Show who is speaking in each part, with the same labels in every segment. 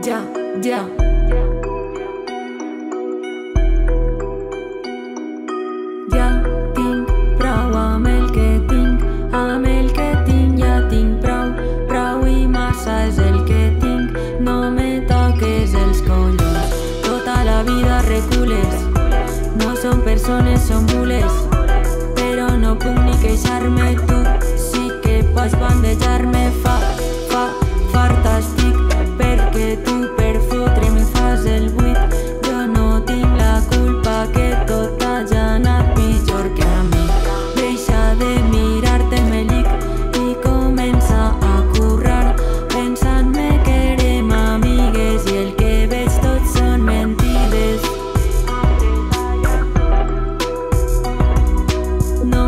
Speaker 1: ja. Ja tinc prou amb el que tinc, ja tinc prou. Prou i massa és el que tinc, no me toques els collons. Tota la vida recules, no són persones, són mules. Però no puc ni queixar-me, tu sí que pots bandejar-me. Fa-fa-farta estic, perquè tu per fotre'm fas el buit. Jo no tinc la culpa que tot hagi anat pitjor que a mi. Deixa de mirar-te en el llic i comença a currar, pensant-me que érem amigues i el que veig tot són mentides. No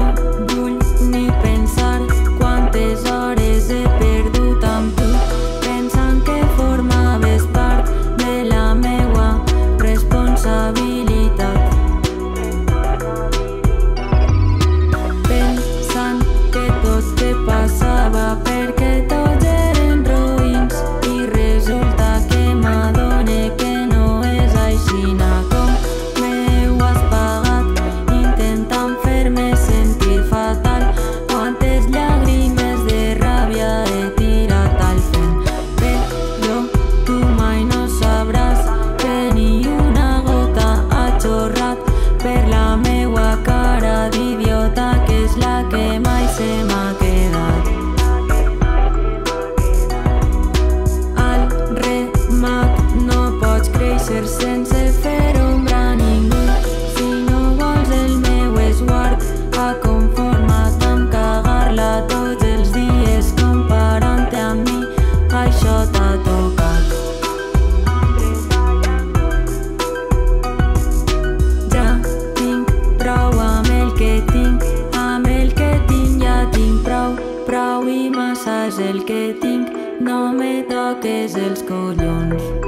Speaker 1: vull ni pensar quantes hores he perdut amb tu, pensant que formaves part de la meua responsabilitat. Pensant que tot te passava perquè tots eren roïns i resulta que m'adone que no és aixina. Com m'ho has pagat intentant fer-me sentir fatal. Quantes llàgrimes de ràbia he tirat al fent, però tu mai no sabràs que ni una gota ha xorrat per la meua cara d'idiota, que és la que mai se m'ha quedat. Al remat no pots créixer sense fer ombra a ningú. Si no vols el meu esguard, conforma't amb cagar-la tots els dies comparant-te amb mi, això t'ha tocat. Ja tinc prou amb el que tinc, ja tinc prou. Prou i massa és el que tinc, no me toques els collons.